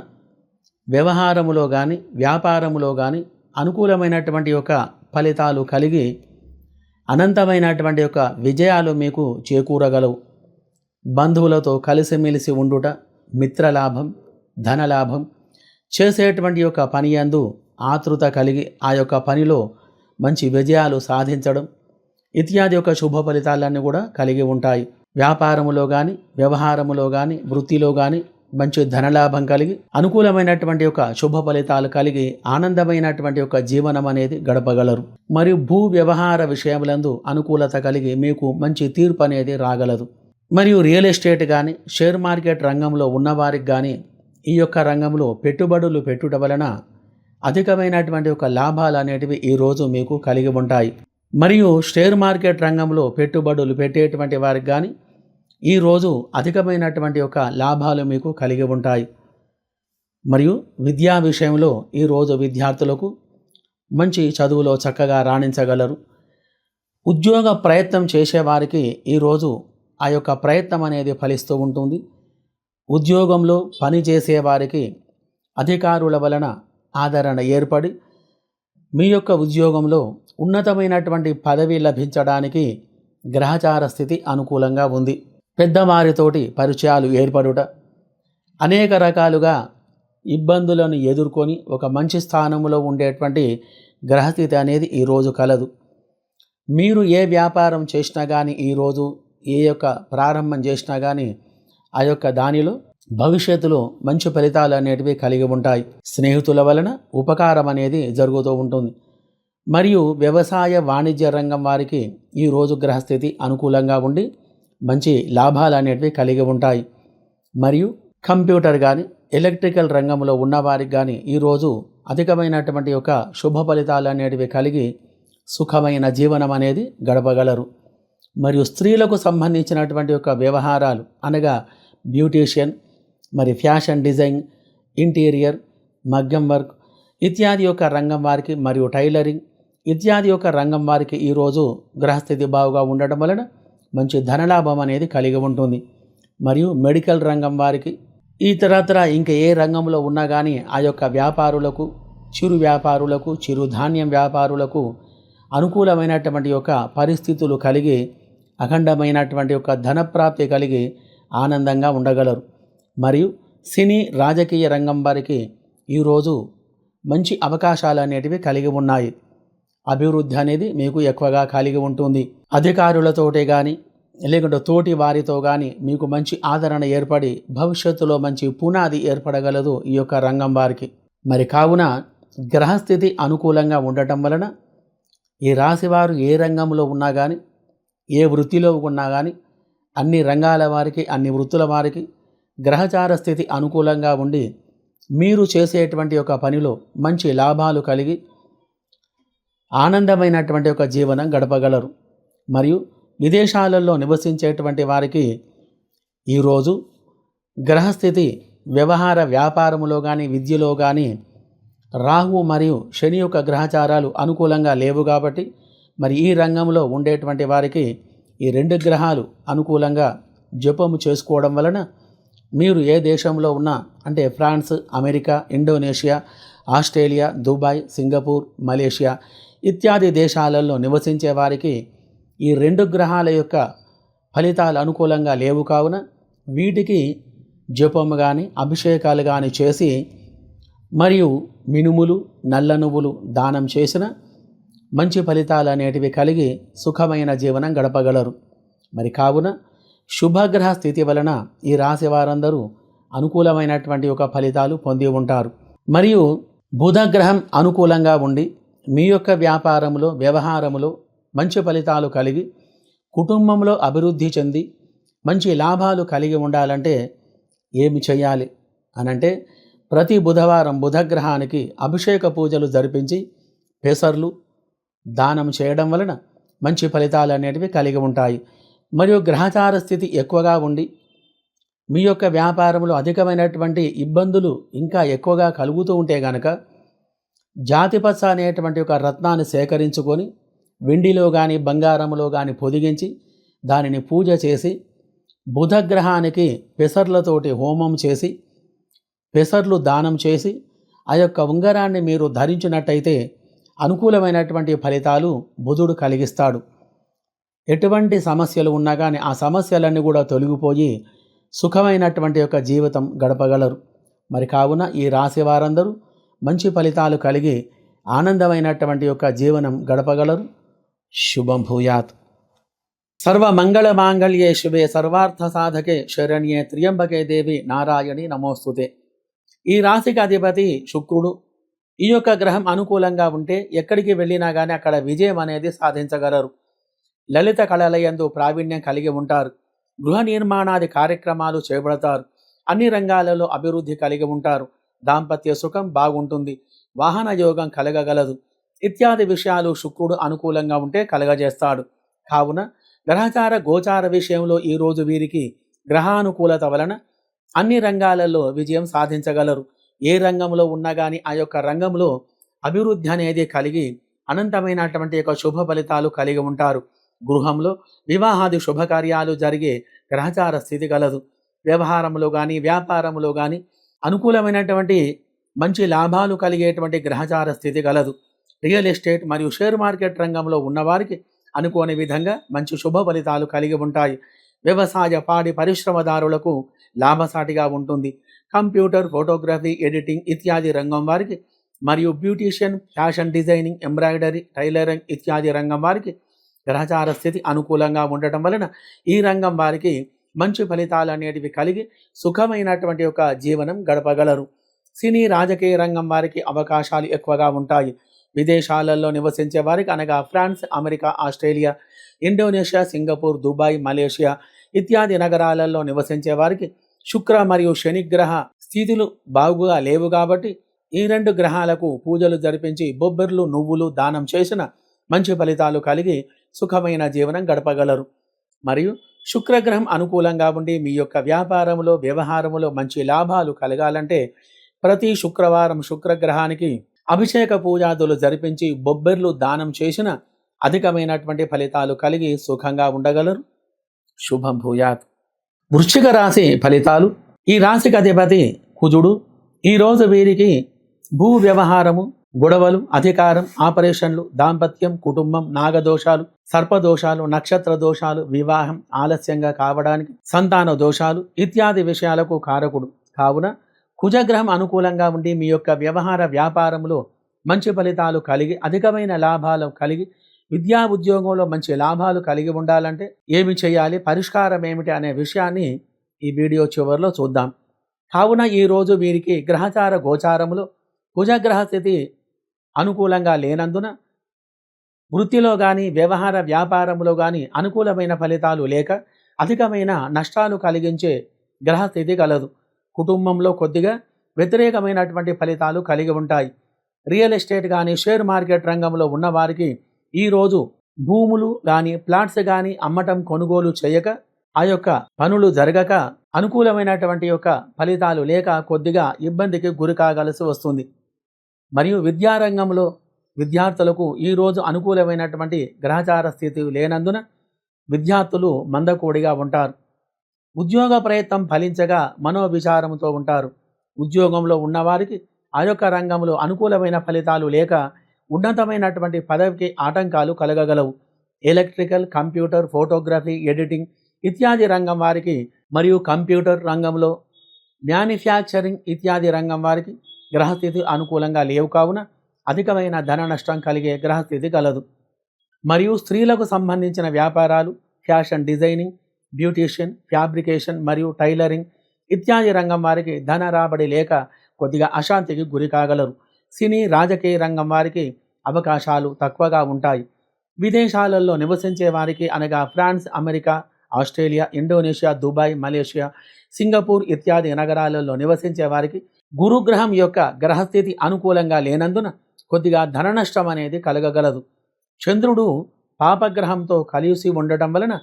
వ్యవహారములో కానీ వ్యాపారములో కానీ అనుకూలమైనటువంటి యొక్క ఫలితాలు కలిగి అనంతమైనటువంటి యొక్క విజయాలు మీకు చేకూరగలవు. బంధువులతో కలిసిమెలిసి ఉండుట, మిత్రలాభం, ధనలాభం, చేసేటువంటి యొక్క పని యందు ఆతృత కలిగి ఆ యొక్క పనిలో మంచి విజయాలు సాధించడం ఇత్యాది యొక్క శుభ ఫలితాలన్నీ కూడా కలిగి ఉంటాయి. వ్యాపారములో కానీ వ్యవహారములో కానీ వృత్తిలో కానీ మంచి ధనలాభం కలిగి అనుకూలమైనటువంటి యొక్క శుభ ఫలితాలు కలిగి ఆనందమైనటువంటి యొక్క జీవనం అనేది గడపగలరు. మరియు భూ వ్యవహార విషయములందు అనుకూలత కలిగి మీకు మంచి తీర్పు అనేది రాగలదు. మరియు రియల్ ఎస్టేట్ కానీ షేర్ మార్కెట్ రంగంలో ఉన్నవారికి కానీ ఈ యొక్క రంగంలో పెట్టుబడులు పెట్టుట వలన అధికమైనటువంటి యొక్క లాభాలు అనేటివి ఈరోజు మీకు కలిగి ఉంటాయి. మరియు షేర్ మార్కెట్ రంగంలో పెట్టుబడులు పెట్టేటువంటి వారికి కానీ ఈరోజు అధికమైనటువంటి యొక్క లాభాలు మీకు కలిగి ఉంటాయి. మరియు విద్యా విషయంలో ఈరోజు విద్యార్థులకు మంచి చదువులో చక్కగా రాణించగలరు. ఉద్యోగ ప్రయత్నం చేసేవారికి ఈరోజు ఆ యొక్క ప్రయత్నం అనేది ఫలిస్తూ ఉంటుంది. ఉద్యోగంలో పని చేసేవారికి అధికారుల వలన ఆదరణ ఏర్పడి మీ యొక్క ఉద్యోగంలో ఉన్నతమైనటువంటి పదవి లభించడానికి గ్రహచార స్థితి అనుకూలంగా ఉంది. పెద్దవారితోటి పరిచయాలు ఏర్పడుట, అనేక రకాలుగా ఇబ్బందులను ఎదుర్కొని ఒక మంచి స్థానంలో ఉండేటువంటి గ్రహస్థితి అనేది ఈరోజు కలదు. మీరు ఏ వ్యాపారం చేసినా కానీ ఈరోజు ఏ యొక్క ప్రారంభం చేసినా కానీ ఆ యొక్క దానిలో భవిష్యత్తులో మంచి ఫలితాలు అనేటివి కలిగి ఉంటాయి. స్నేహితుల వలన ఉపకారం అనేది జరుగుతూ ఉంటుంది. మరియు వ్యవసాయ వాణిజ్య రంగం వారికి ఈరోజు గ్రహస్థితి అనుకూలంగా ఉండి మంచి లాభాలు అనేటివి కలిగి ఉంటాయి. మరియు కంప్యూటర్ కానీ ఎలక్ట్రికల్ రంగంలో ఉన్నవారికి కానీ ఈరోజు అధికమైనటువంటి యొక్క శుభ ఫలితాలు అనేటివి కలిగి సుఖమైన జీవనం అనేది గడపగలరు. మరియు స్త్రీలకు సంబంధించినటువంటి యొక్క వ్యవహారాలు అనగా బ్యూటీషియన్, మరి ఫ్యాషన్ డిజైన్, ఇంటీరియర్, మగ్గం వర్క్ ఇత్యాది యొక్క రంగం వారికి మరియు టైలరింగ్ ఇత్యాది యొక్క రంగం వారికి ఈరోజు గ్రహస్థితి బాగుగా ఉండడం వలన మంచి ధనలాభం అనేది కలిగి ఉంటుంది. మరియు మెడికల్ రంగం వారికి ఇతరత్ర ఇంకా ఏ రంగంలో ఉన్నా కానీ ఆ యొక్క వ్యాపారులకు, చిరు వ్యాపారులకు, చిరు ధాన్యం వ్యాపారులకు అనుకూలమైనటువంటి యొక్క పరిస్థితులు కలిగి అఖండమైనటువంటి యొక్క ధనప్రాప్తి కలిగి ఆనందంగా ఉండగలరు. మరియు సినీ రాజకీయ రంగం వారికి ఈరోజు మంచి అవకాశాలు అనేటివి కలిగి ఉన్నాయి. అభివృద్ధి అనేది మీకు ఎక్కువగా కలిగి ఉంటుంది. అధికారులతోటే కానీ లేకుంటే తోటి వారితో కానీ మీకు మంచి ఆదరణ ఏర్పడి భవిష్యత్తులో మంచి పునాది ఏర్పడగలదు ఈ యొక్క రంగం వారికి. మరి కావున గ్రహస్థితి అనుకూలంగా ఉండటం వలన ఈ రాశివారు ఏ రంగంలో ఉన్నా కానీ ఏ వృత్తిలో ఉన్నా కానీ అన్ని రంగాల వారికి అన్ని వృత్తుల వారికి గ్రహచార స్థితి అనుకూలంగా ఉండి మీరు చేసేటువంటి ఒక పనిలో మంచి లాభాలు కలిగి ఆనందమైనటువంటి ఒక జీవనం గడపగలరు. మరియు విదేశాలలో నివసించేటువంటి వారికి ఈరోజు గ్రహస్థితి వ్యవహార వ్యాపారములో కానీ విద్యలో కానీ రాహు మరియు శని యొక్క గ్రహచారాలు అనుకూలంగా లేవు కాబట్టి మరి ఈ రంగంలో ఉండేటువంటి వారికి ఈ రెండు గ్రహాలు అనుకూలంగా జపము చేసుకోవడం వలన మీరు ఏ దేశంలో ఉన్నా అంటే France, America, Indonesia, Australia, Dubai, Singapore, Malaysia ఇత్యాది దేశాలలో నివసించే వారికి ఈ రెండు గ్రహాల యొక్క ఫలితాలు అనుకూలంగా లేవు కావున వీటికి జపము కానీ అభిషేకాలు కానీ చేసి మరియు మినుములు, నల్ల నువ్వులు దానం చేసిన మంచి ఫలితాలు అనేటివి కలిగి సుఖమైన జీవనం గడపగలరు. మరి కావున శుభగ్రహ స్థితి వలన ఈ రాశి వారందరూ అనుకూలమైనటువంటి ఒక ఫలితాలు పొంది ఉంటారు. మరియు బుధగ్రహం అనుకూలంగా ఉండి మీ యొక్క వ్యాపారంలో వ్యవహారములో మంచి ఫలితాలు కలిగి కుటుంబంలో అభివృద్ధి చెంది మంచి లాభాలు కలిగి ఉండాలంటే ఏమి చేయాలి అనంటే ప్రతి బుధవారం బుధగ్రహానికి అభిషేక పూజలు జరిపించి పెసర్లు దానం చేయడం వలన మంచి ఫలితాలు అనేటివి కలిగి ఉంటాయి. మరియు గ్రహచార స్థితి ఎక్కువగా ఉండి మీ యొక్క వ్యాపారంలో అధికమైనటువంటి ఇబ్బందులు ఇంకా ఎక్కువగా కలుగుతూ ఉంటే గనక జాతిపత్స అనేటువంటి ఒక రత్నాన్ని సేకరించుకొని వెండిలో కానీ బంగారంలో కానీ పొదిగించి దానిని పూజ చేసి బుధగ్రహానికి పెసర్లతోటి హోమం చేసి పెసర్లు దానం చేసి ఆ యొక్క ఉంగరాన్ని మీరు ధరించినట్టయితే అనుకూలమైనటువంటి ఫలితాలు బుధుడు కలిగిస్తాడు. ఎటువంటి సమస్యలు ఉన్నా కానీ ఆ సమస్యలన్నీ కూడా తొలగిపోయి సుఖమైనటువంటి యొక్క జీవితం గడపగలరు. మరి కావున ఈ రాశి వారందరూ మంచి ఫలితాలు కలిగి ఆనందమైనటువంటి యొక్క జీవనం గడపగలరు. శుభం భూయాత్. సర్వమంగళ మాంగళ్యే శుభే సర్వార్థ సాధకే శరణ్యే త్ర్యంబకే దేవి నారాయణి నమోస్తుతే. ఈ రాశికి అధిపతి శుక్రుడు. ఈ యొక్క గ్రహం అనుకూలంగా ఉంటే ఎక్కడికి వెళ్ళినా కానీ అక్కడ విజయం అనేది సాధించగలరు. లలిత కళలయందు ప్రావీణ్యం కలిగి ఉంటారు. గృహ నిర్మాణాది కార్యక్రమాలు చేపడతారు. అన్ని రంగాలలో అభివృద్ధి కలిగి ఉంటారు. దాంపత్య సుఖం బాగుంటుంది. వాహన యోగం కలగగలదు. ఇత్యాది విషయాలు శుక్రుడు అనుకూలంగా ఉంటే కలగజేస్తాడు. కావున గ్రహచార గోచార విషయంలో ఈరోజు వీరికి గ్రహానుకూలత వలన అన్ని రంగాలలో విజయం సాధించగలరు. ఏ రంగంలో ఉన్నా కానీ ఆ యొక్క రంగంలో అభివృద్ధి అనేది కలిగి అనంతమైనటువంటి యొక్క శుభ ఫలితాలు కలిగి ఉంటారు. గృహంలో వివాహాది శుభకార్యాలు జరిగే గ్రహచార స్థితి కలదు. వ్యవహారంలో కానీ వ్యాపారంలో కానీ అనుకూలమైనటువంటి మంచి లాభాలు కలిగేటువంటి గ్రహచార స్థితి కలదు. రియల్ ఎస్టేట్ మరియు షేర్ మార్కెట్ రంగంలో ఉన్నవారికి అనుకోని విధంగా మంచి శుభ ఫలితాలు కలిగి ఉంటాయి. వ్యవసాయ పాడి పరిశ్రమదారులకు లాభసాటిగా ఉంటుంది. కంప్యూటర్, ఫోటోగ్రఫీ, ఎడిటింగ్ ఇత్యాది రంగం వారికి మరియు beautician, fashion designing, embroidery, tailoring ఇత్యాది రంగం వారికి గ్రహచార స్థితి అనుకూలంగా ఉండటం వలన ఈ రంగం వారికి మంచి ఫలితాలు అనేటివి కలిగి సుఖమైనటువంటి ఒక జీవనం గడపగలరు. సినీ రాజకీయ రంగం వారికి అవకాశాలు ఎక్కువగా ఉంటాయి. విదేశాలలో నివసించే వారికి అనగా France, America, Australia, Indonesia, Singapore, Dubai, Malaysia ఇత్యాది నగరాలలో నివసించే వారికి శుక్ర మరియు శనిగ్రహ స్థితులు బాగుగా లేవు కాబట్టి ఈ రెండు గ్రహాలకు పూజలు జరిపించి బొబ్బర్లు, నువ్వులు దానం చేసిన మంచి ఫలితాలు కలిగి సుఖమైన జీవనం గడపగలరు. మరియు శుక్రగ్రహం అనుకూలంగా ఉండి మీ యొక్క వ్యాపారంలో వ్యవహారంలో మంచి లాభాలు కలగాలంటే ప్రతి శుక్రవారం శుక్రగ్రహానికి అభిషేక పూజాదులు జరిపించి బొబ్బెర్లు దానం చేసిన అధికమైనటువంటి ఫలితాలు కలిగి సుఖంగా ఉండగలరు. శుభం భూయాత్. వృశ్చిక రాశి ఫలితాలు. ఈ రాశికి అధిపతి కుజుడు. ఈరోజు వీరికి భూ వ్యవహారము, గొడవలు, అధికారం, ఆపరేషన్లు, దాంపత్యం, కుటుంబం, నాగదోషాలు, సర్పదోషాలు, నక్షత్ర దోషాలు, వివాహం ఆలస్యంగా కావడానికి, సంతాన దోషాలు ఇత్యాది విషయాలకు కారకుడు. కావున కుజగ్రహం అనుకూలంగా ఉండి మీ యొక్క వ్యవహార వ్యాపారంలో మంచి ఫలితాలు కలిగి అధికమైన లాభాలు కలిగి విద్యా ఉద్యోగంలో మంచి లాభాలు కలిగి ఉండాలంటే ఏమి చేయాలి, పరిష్కారం ఏమిటి అనే విషయాన్ని ఈ వీడియో చివరిలో చూద్దాం. కావున ఈరోజు వీరికి గ్రహచార గోచారములో కుజగ్రహ స్థితి అనుకూలంగా లేనందున వృత్తిలో కానీ వ్యవహార వ్యాపారంలో కానీ అనుకూలమైన ఫలితాలు లేక అధికమైన నష్టాలు కలిగించే గ్రహస్థితి కలదు. కుటుంబంలో కొద్దిగా వ్యతిరేకమైనటువంటి ఫలితాలు కలిగి ఉంటాయి. రియల్ ఎస్టేట్ కానీ షేర్ మార్కెట్ రంగంలో ఉన్నవారికి ఈరోజు భూములు కానీ ప్లాట్స్ కానీ అమ్మటం కొనుగోలు చేయక ఆ యొక్క పనులు జరగక అనుకూలమైనటువంటి యొక్క ఫలితాలు లేక కొద్దిగా ఇబ్బందికి గురి కాగలసి వస్తుంది. మరియు విద్యారంగంలో విద్యార్థులకు ఈరోజు అనుకూలమైనటువంటి గ్రహచార స్థితి లేనందున విద్యార్థులు మందకోడిగా ఉంటారు. ఉద్యోగ ప్రయత్నం ఫలించగా మనోవిచారంతో ఉంటారు. ఉద్యోగంలో ఉన్నవారికి ఆ యొక్క రంగంలో అనుకూలమైన ఫలితాలు లేక ఉన్నతమైనటువంటి పదవికి ఆటంకాలు కలగగలవు. ఎలక్ట్రికల్, కంప్యూటర్, ఫోటోగ్రఫీ, ఎడిటింగ్ ఇత్యాది రంగం వారికి మరియు కంప్యూటర్ రంగంలో మ్యానుఫ్యాక్చరింగ్ ఇత్యాది రంగం వారికి గ్రహస్థితి అనుకూలంగా లేవు కావున అధికమైన ధన నష్టం కలిగే గ్రహస్థితి కలదు. మరియు స్త్రీలకు సంబంధించిన వ్యాపారాలు, ఫ్యాషన్ డిజైనింగ్, బ్యూటీషియన్, ఫ్యాబ్రికేషన్ మరియు టైలరింగ్ ఇత్యాది రంగం వారికి ధన రాబడి లేక కొద్దిగా అశాంతికి గురి కాగలరు. సినీ, రాజకీయ రంగం వారికి అవకాశాలు తక్కువగా ఉంటాయి. విదేశాలలో నివసించే వారికి అనగా France, America, Australia, Indonesia, Dubai, Malaysia, Singapore ఇత్యాది నగరాలలో నివసించే వారికి గురుగ్రహం యొక్క గ్రహస్థితి అనుకూలంగా లేనందున కొద్దిగా ధన నష్టం అనేది కలగగలదు. చంద్రుడు పాపగ్రహంతో కలిసి ఉండటం వలన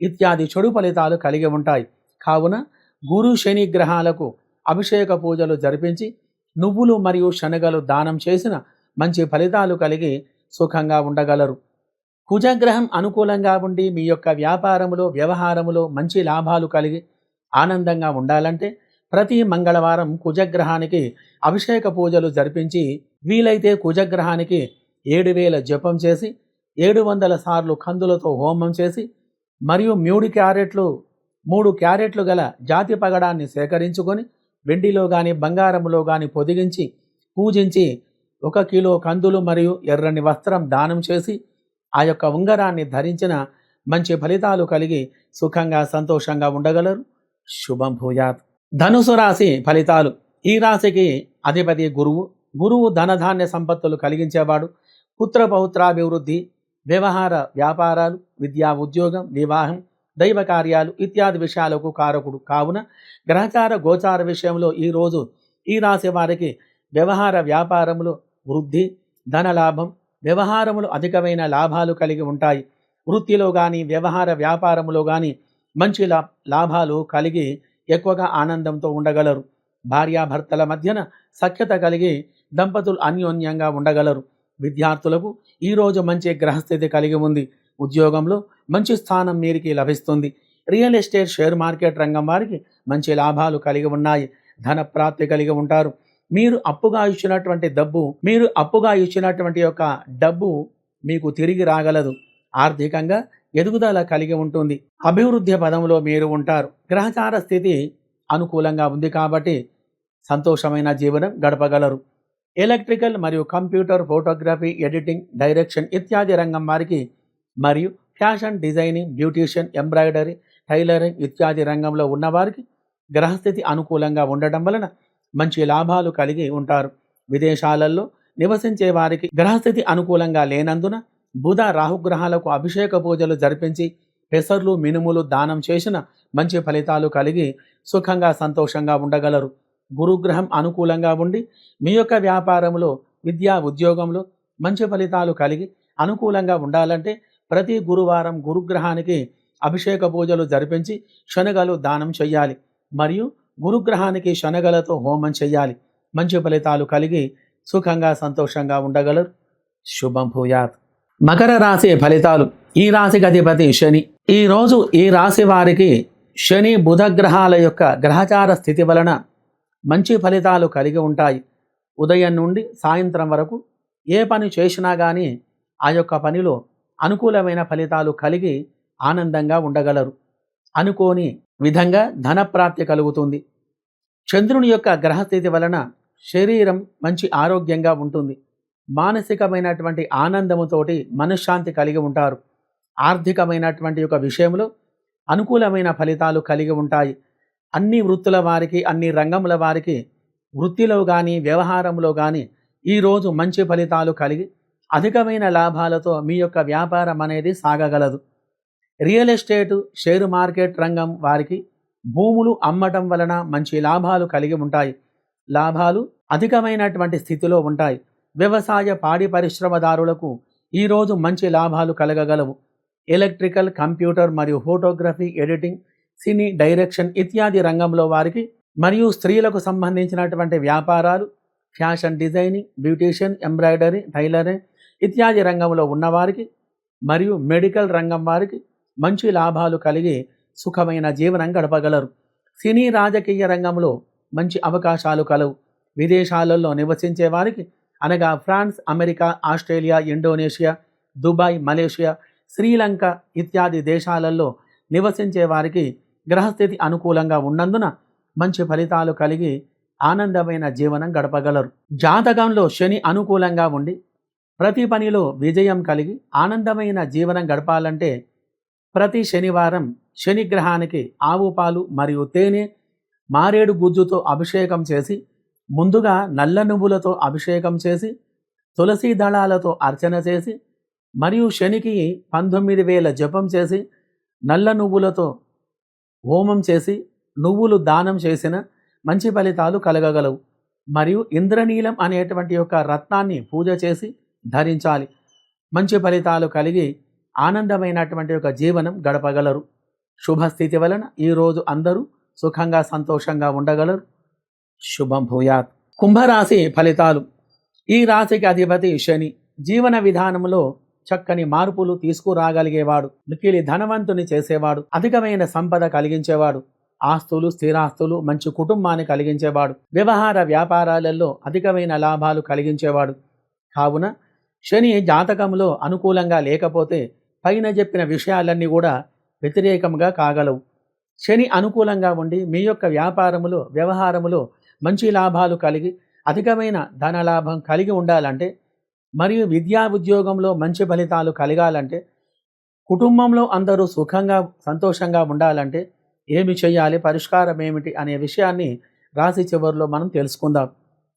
ఇత్యాది చెడు ఫలితాలు కలిగి ఉంటాయి. కావున గురు, శని గ్రహాలకు అభిషేక పూజలు జరిపించి నువ్వులు మరియు శనగలు దానం చేసిన మంచి ఫలితాలు కలిగి సుఖంగా ఉండగలరు. కుజగ్రహం అనుకూలంగా ఉండి మీ యొక్క వ్యాపారములో, వ్యవహారములో మంచి లాభాలు కలిగి ఆనందంగా ఉండాలంటే ప్రతి మంగళవారం కుజగ్రహానికి అభిషేక పూజలు జరిపించి వీలైతే కుజగ్రహానికి 7,000 జపం చేసి 700 సార్లు కందులతో హోమం చేసి మరియు 3 క్యారెట్లు గల జాతి పగడాన్ని సేకరించుకొని వెండిలో కానీ బంగారములో కానీ పొదిగించి పూజించి 1 కిలో కందులు మరియు ఎర్రని వస్త్రం దానం చేసి ఆ యొక్క ఉంగరాన్ని ధరించిన మంచి ఫలితాలు కలిగి సుఖంగా సంతోషంగా ఉండగలరు. శుభం భూయాత్. ధనుసు రాశి ఫలితాలు. ఈ రాశికి అధిపతి గురువు. గురువు ధనధాన్య సంపత్తులు కలిగించేవాడు. పుత్ర పౌత్రాభివృద్ధి, వ్యవహార వ్యాపారాలు, విద్యా ఉద్యోగం, వివాహం, దైవ కార్యాలు ఇత్యాది విషయాలకు కారకుడు. కావున గ్రహచార గోచార విషయంలో ఈరోజు ఈ రాశి వారికి వ్యవహార వ్యాపారములు వృద్ధి, ధనలాభం, వ్యవహారములు అధికమైన లాభాలు కలిగి ఉంటాయి. వృత్తిలో కానీ వ్యవహార వ్యాపారములో కానీ మంచి లాభాలు కలిగి ఎక్కువగా ఆనందంతో ఉండగలరు. భార్యాభర్తల మధ్యన సఖ్యత కలిగి దంపతులు అన్యోన్యంగా ఉండగలరు. విద్యార్థులకు ఈరోజు మంచి గ్రహస్థితి కలిగి ఉంది. ఉద్యోగంలో మంచి స్థానం మీరికి లభిస్తుంది. రియల్ ఎస్టేట్, షేర్ మార్కెట్ రంగం వారికి మంచి లాభాలు కలిగి ఉన్నాయి. ధన ప్రాప్తి కలిగి ఉంటారు. మీరు అప్పుగా ఇచ్చినటువంటి యొక్క డబ్బు మీకు తిరిగి రాగలదు. ఆర్థికంగా ఎదుగుదల కలిగి ఉంటుంది. అభివృద్ధి పదంలో మీరు ఉంటారు. గ్రహచార స్థితి అనుకూలంగా ఉంది కాబట్టి సంతోషమైన జీవనం గడపగలరు. ఎలక్ట్రికల్ మరియు కంప్యూటర్, ఫోటోగ్రఫీ, ఎడిటింగ్, డైరెక్షన్ ఇత్యాది రంగం వారికి మరియు fashion designing, beautician, embroidery, tailoring ఇత్యాది రంగంలో ఉన్నవారికి గ్రహస్థితి అనుకూలంగా ఉండటం వలన మంచి లాభాలు కలిగి ఉంటారు. విదేశాలలో నివసించే వారికి గ్రహస్థితి అనుకూలంగా లేనందున బుధ, రాహుగ్రహాలకు అభిషేక పూజలు జరిపించి పెసర్లు, మినుములు దానం చేసిన మంచి ఫలితాలు కలిగి సుఖంగా సంతోషంగా ఉండగలరు. గురుగ్రహం అనుకూలంగా ఉండి మీ యొక్క వ్యాపారంలో, విద్యా ఉద్యోగంలో మంచి ఫలితాలు కలిగి అనుకూలంగా ఉండాలంటే ప్రతి గురువారం గురుగ్రహానికి అభిషేక పూజలు జరిపించి శనగలు దానం చెయ్యాలి మరియు గురుగ్రహానికి శనగలతో హోమం చెయ్యాలి. మంచి ఫలితాలు కలిగి సుఖంగా సంతోషంగా ఉండగలరు. శుభం భూయాత్. మకర రాశి ఫలితాలు. ఈ రాశికి అధిపతి శని. ఈరోజు ఈ రాశి వారికి శని, బుధ గ్రహాల యొక్క గ్రహచార స్థితి వలన మంచి ఫలితాలు కలిగి ఉంటాయి. ఉదయం నుండి సాయంత్రం వరకు ఏ పని చేసినా కానీ ఆ యొక్క పనిలో అనుకూలమైన ఫలితాలు కలిగి ఆనందంగా ఉండగలరు. అనుకోని విధంగా ధనప్రాప్తి కలుగుతుంది. చంద్రుని యొక్క గ్రహస్థితి వలన శరీరం మంచి ఆరోగ్యంగా ఉంటుంది. మానసికమైనటువంటి ఆనందముతోటి మనశ్శాంతి కలిగి ఉంటారు. ఆర్థికమైనటువంటి యొక్క విషయంలో అనుకూలమైన ఫలితాలు కలిగి ఉంటాయి. అన్ని వృత్తుల వారికి, అన్ని రంగముల వారికి వృత్తిలో కానీ వ్యవహారంలో కానీ ఈరోజు మంచి ఫలితాలు కలిగి అధికమైన లాభాలతో మీ యొక్క వ్యాపారం అనేది సాగగలదు. రియల్ ఎస్టేటు, షేరు మార్కెట్ రంగం వారికి భూములు అమ్మటం వలన మంచి లాభాలు కలిగి ఉంటాయి. లాభాలు అధికమైనటువంటి స్థితిలో ఉంటాయి. వ్యవసాయ పాడి పరిశ్రమదారులకు ఈరోజు మంచి లాభాలు కలగగలవు. ఎలక్ట్రికల్, కంప్యూటర్ మరియు ఫోటోగ్రఫీ, ఎడిటింగ్, సినీ డైరెక్షన్ ఇత్యాది రంగంలో వారికి మరియు స్త్రీలకు సంబంధించినటువంటి వ్యాపారాలు, fashion designing, beautician, embroidery, tailoring ఇత్యాది రంగంలో ఉన్నవారికి మరియు మెడికల్ రంగం వారికి మంచి లాభాలు కలిగి సుఖమైన జీవనం గడపగలరు. సినీ రాజకీయ రంగంలో మంచి అవకాశాలు కలవు. విదేశాలలో నివసించే వారికి అనగా France, America, Australia, Indonesia, Dubai, Malaysia, Sri Lanka ఇత్యాది దేశాలలో నివసించే వారికి గ్రహస్థితి అనుకూలంగా ఉన్నందున మంచి ఫలితాలు కలిగి ఆనందమైన జీవనం గడపగలరు. జాతకంలో శని అనుకూలంగా ఉండి ప్రతి పనిలో విజయం కలిగి ఆనందమైన జీవనం గడపాలంటే ప్రతి శనివారం శనిగ్రహానికి ఆవు పాలు మరియు తేనె, మారేడు గుజ్జుతో అభిషేకం చేసి, ముందుగా నల్ల నువ్వులతో అభిషేకం చేసి, తులసి దళాలతో అర్చన చేసి, మరియు శనికి 19,000 జపం చేసి, నల్ల నువ్వులతో హోమం చేసి, నువ్వులు దానం చేసిన మంచి ఫలితాలు కలగగలవు. మరియు ఇంద్రనీలం అనేటువంటి యొక్క రత్నాన్ని పూజ చేసి ధరించాలి. మంచి ఫలితాలు కలిగి ఆనందమైనటువంటి ఒక జీవనం గడపగలరు. శుభస్థితి వలన ఈరోజు అందరూ సుఖంగా సంతోషంగా ఉండగలరు. శుభం భూయాత్. కుంభరాశి ఫలితాలు. ఈ రాశికి అధిపతి శని. జీవన విధానంలో చక్కని మార్పులు తీసుకురాగలిగేవాడు. మిక్కిలి ధనవంతుని చేసేవాడు. అధికమైన సంపద కలిగించేవాడు. ఆస్తులు, స్థిరాస్తులు, మంచి కుటుంబాన్ని కలిగించేవాడు. వ్యవహార వ్యాపారాలలో అధికమైన లాభాలు కలిగించేవాడు. కావున శని జాతకంలో అనుకూలంగా లేకపోతే పైన చెప్పిన విషయాలన్నీ కూడా వ్యతిరేకంగా కాగలవు. శని అనుకూలంగా ఉండి మీ యొక్క వ్యాపారములో, వ్యవహారములో మంచి లాభాలు కలిగి అధికమైన ధనలాభం కలిగి ఉండాలంటే, మరియు విద్యా ఉద్యోగంలో మంచి ఫలితాలు కలగాలంటే, కుటుంబంలో అందరూ సుఖంగా సంతోషంగా ఉండాలంటే ఏమి చేయాలి, పరిష్కారం ఏమిటి అనే విషయాన్ని రాశి చివరిలో మనం తెలుసుకుందాం.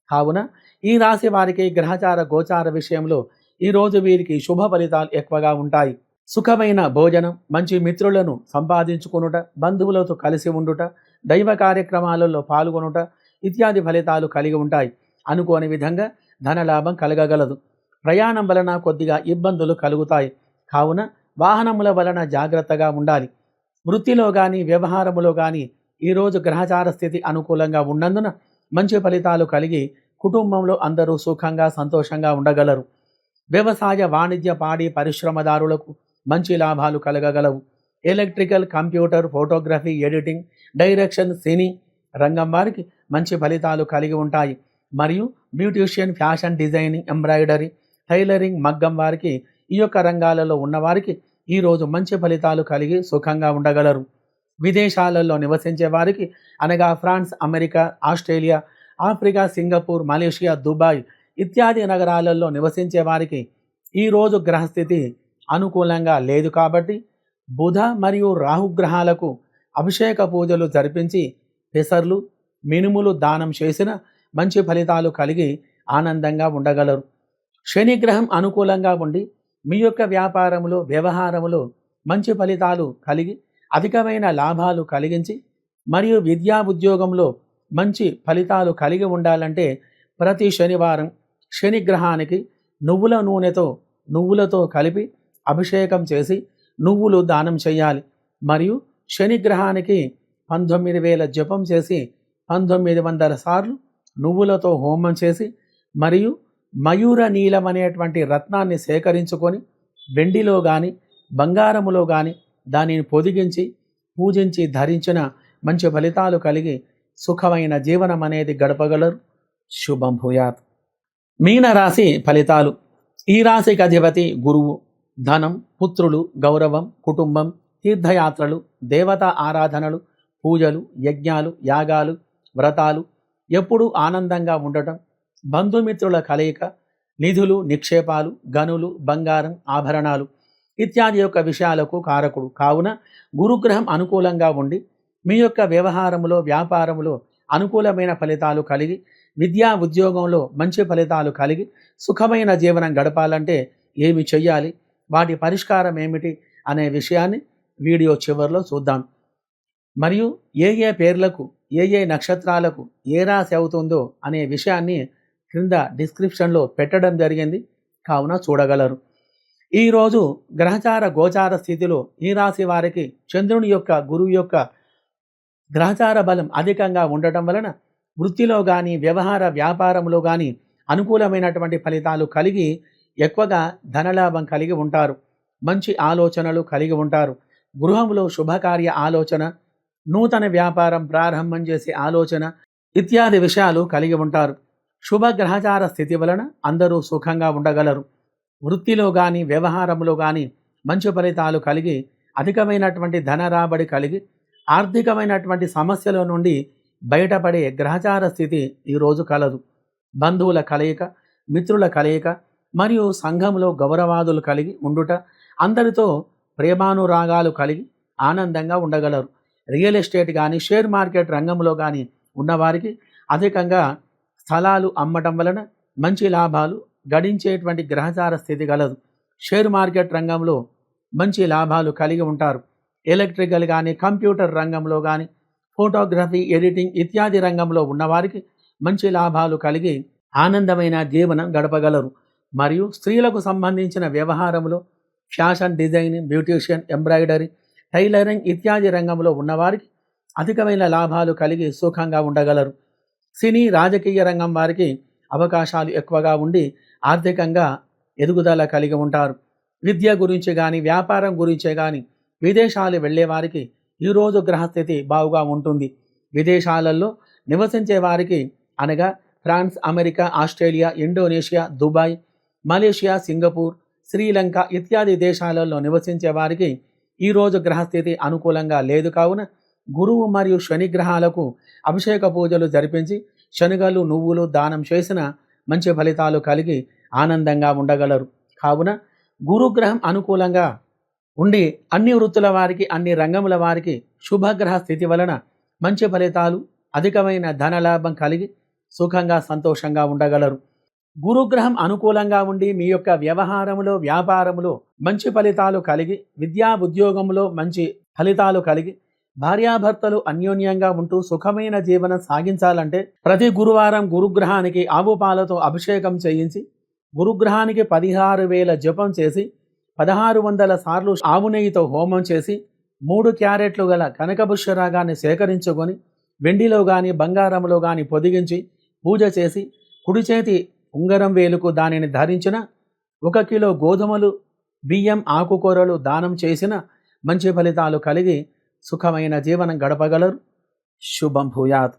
కావున ఈ రాశి వారికి గ్రహచార గోచార విషయంలో ఈరోజు వీరికి శుభ ఫలితాలు ఎక్కువగా ఉంటాయి. సుఖమైన భోజనం, మంచి మిత్రులను సంపాదించుకొనుట, బంధువులతో కలిసి ఉండుట, దైవ కార్యక్రమాలలో పాల్గొనుట ఇత్యాది ఫలితాలు కలిగి ఉంటాయి. అనుకోని విధంగా ధనలాభం కలగగలదు. ప్రయాణం వలన కొద్దిగా ఇబ్బందులు కలుగుతాయి. కావున వాహనముల వలన జాగ్రత్తగా ఉండాలి. వృత్తిలో కానీ వ్యవహారములో కానీ ఈరోజు గ్రహచార స్థితి అనుకూలంగా ఉన్నందున మంచి ఫలితాలు కలిగి కుటుంబంలో అందరూ సుఖంగా సంతోషంగా ఉండగలరు. వ్యవసాయ, వాణిజ్య, పాడి పరిశ్రమదారులకు మంచి లాభాలు కలగగలవు. Electrical, computer, photography, editing, direction, cine రంగం వారికి మంచి ఫలితాలు కలిగి ఉంటాయి. మరియు beautician, fashion designing, embroidery, tailoring, మగ్గం వారికి ఈ యొక్క రంగాలలో ఉన్నవారికి ఈరోజు మంచి ఫలితాలు కలిగి సుఖంగా ఉండగలరు. విదేశాలలో నివసించే వారికి అనగా France, America, Australia, Africa, Singapore, Malaysia, Dubai ఇత్యాది నగరాలలో నివసించే వారికి ఈరోజు గ్రహస్థితి అనుకూలంగా లేదు కాబట్టి బుధ మరియు రాహుగ్రహాలకు అభిషేక పూజలు జరిపించి పెసర్లు, మినుములు దానం చేసిన మంచి ఫలితాలు కలిగి ఆనందంగా ఉండగలరు. శనిగ్రహం అనుకూలంగా ఉండి మీ యొక్క వ్యాపారములో, వ్యవహారములో మంచి ఫలితాలు కలిగి అధికమైన లాభాలు కలిగించి మరియు విద్యా ఉద్యోగంలో మంచి ఫలితాలు కలిగి ఉండాలంటే ప్రతి శనివారం శనిగ్రహానికి నువ్వుల నూనెతో నువ్వులతో కలిపి అభిషేకం చేసి నువ్వులు దానం చేయాలి. మరియు శనిగ్రహానికి 19,000 జపం చేసి 1900 సార్లు నువ్వులతో హోమం చేసి మరియు మయూర నీలం అనేటువంటి రత్నాన్ని సేకరించుకొని వెండిలో కానీ బంగారములో కానీ దానిని పొదిగించి పూజించి ధరించిన మంచి ఫలితాలు కలిగి సుఖమైన జీవనం అనేది గడపగలరు. శుభం భూయాత్. మీనరాశి ఫలితాలు. ఈ రాశికి అధిపతి గురువు. ధనం, పుత్రులు, గౌరవం, కుటుంబం, తీర్థయాత్రలు, దేవతా ఆరాధనలు, పూజలు, యజ్ఞాలు, యాగాలు, వ్రతాలు, ఎప్పుడూ ఆనందంగా ఉండటం, బంధుమిత్రుల కలయిక, నిధులు, నిక్షేపాలు, గనులు, బంగారం, ఆభరణాలు ఇత్యాది యొక్క విషయాలకు కారకుడు. కావున గురుగ్రహం అనుకూలంగా ఉండి మీ యొక్క వ్యవహారములో, వ్యాపారములో అనుకూలమైన ఫలితాలు కలిగి విద్యా ఉద్యోగంలో మంచి ఫలితాలు కలిగి సుఖమైన జీవనం గడపాలంటే ఏమి చెయ్యాలి, వాటి పరిష్కారం ఏమిటి అనే విషయాన్ని వీడియో చివరిలో చూద్దాం. మరియు ఏ ఏ పేర్లకు, ఏ ఏ నక్షత్రాలకు ఏ రాశి అవుతుందో అనే విషయాన్ని క్రింద డిస్క్రిప్షన్లో పెట్టడం జరిగింది, కావున చూడగలరు. ఈరోజు గ్రహచార గోచార స్థితిలో ఈ రాశి వారికి చంద్రుని యొక్క గురువు యొక్క గ్రహచార బలం అధికంగా ఉండటం వలన వృత్తిలో కానీ వ్యవహార వ్యాపారంలో కానీ అనుకూలమైనటువంటి ఫలితాలు కలిగి ఎక్కువగా ధనలాభం కలిగి ఉంటారు. మంచి ఆలోచనలు కలిగి ఉంటారు. గృహంలో శుభకార్య ఆలోచన, నూతన వ్యాపారం ప్రారంభం చేసే ఆలోచన ఇత్యాది విషయాలు కలిగి ఉంటారు. శుభ గ్రహచార స్థితి వలన అందరూ సుఖంగా ఉండగలరు. వృత్తిలో కానీ వ్యవహారంలో కానీ మంచి ఫలితాలు కలిగి అధికమైనటువంటి ధన రాబడి కలిగి ఆర్థికమైనటువంటి సమస్యల నుండి బయటపడే గ్రహచార స్థితి ఈరోజు కలదు. బంధువుల కలయిక, మిత్రుల కలయిక మరియు సంఘంలో గౌరవాదులు కలిగి ఉండుట, అందరితో ప్రేమానురాగాలు కలిగి ఆనందంగా ఉండగలరు. రియల్ ఎస్టేట్ కానీ షేర్ మార్కెట్ రంగంలో కానీ ఉన్నవారికి అధికంగా స్థలాలు అమ్మటం వలన మంచి లాభాలు గడించేటువంటి గ్రహచార స్థితి కలదు. షేర్ మార్కెట్ రంగంలో మంచి లాభాలు కలిగి ఉంటారు. ఎలక్ట్రికల్ కానీ కంప్యూటర్ రంగంలో కానీ ఫోటోగ్రఫీ, ఎడిటింగ్ ఇత్యాది రంగంలో ఉన్నవారికి మంచి లాభాలు కలిగి ఆనందమైన జీవనం గడపగలరు. మరియు స్త్రీలకు సంబంధించిన వ్యవహారంలో fashion designing, beautician, embroidery, tailoring ఇత్యాది రంగంలో ఉన్నవారికి అధికమైన లాభాలు కలిగి సుఖంగా ఉండగలరు. సినీ రాజకీయ రంగం వారికి అవకాశాలు ఎక్కువగా ఉండి ఆర్థికంగా ఎదుగుదల కలిగి ఉంటారు. విద్య గురించి కానీ వ్యాపారం గురించే కానీ విదేశాలు వెళ్ళే వారికి ఈరోజు గ్రహస్థితి బాగుగా ఉంటుంది. విదేశాలలో నివసించే వారికి అనగా France, America, Australia, Indonesia, Dubai, Malaysia, Singapore, Sri Lanka ఇత్యాది దేశాలలో నివసించే వారికి ఈరోజు గ్రహస్థితి అనుకూలంగా లేదు. కావున గురువు మరియు శని గ్రహాలకు అభిషేక పూజలు జరిపించి శనగలు, నువ్వులు దానం చేసిన మంచి ఫలితాలు కలిగి ఆనందంగా ఉండగలరు. కావున గురుగ్రహం అనుకూలంగా ఉండి అన్ని వృత్తుల వారికి, అన్ని రంగముల వారికి శుభగ్రహ స్థితి వలన మంచి ఫలితాలు, అధికమైన ధనలాభం కలిగి సుఖంగా సంతోషంగా ఉండగలరు. గురుగ్రహం అనుకూలంగా ఉండి మీ యొక్క వ్యవహారములో, వ్యాపారములో మంచి ఫలితాలు కలిగి, విద్యా ఉద్యోగంలో మంచి ఫలితాలు కలిగి, భార్యాభర్తలు అన్యోన్యంగా ఉంటూ సుఖమైన జీవనం సాగించాలంటే ప్రతి గురువారం గురుగ్రహానికి ఆవు పాలతో అభిషేకం చేయించి గురుగ్రహానికి 16,000 జపం చేసి 1600 సార్లు ఆవు నెయ్యితో హోమం చేసి 3 క్యారెట్లు గల కనకపుష్యరాగాన్ని సేకరించుకొని వెండిలో కానీ బంగారంలో కానీ పొదిగించి పూజ చేసి కుడి చేతి ఉంగరం వేలుకు దానిని ధరించిన 1 కిలో గోధుమలు, బియ్యం, ఆకుకూరలు దానం చేసిన మంచి ఫలితాలు కలిగి సుఖమైన జీవనం గడపగలరు. శుభం భూయాత్.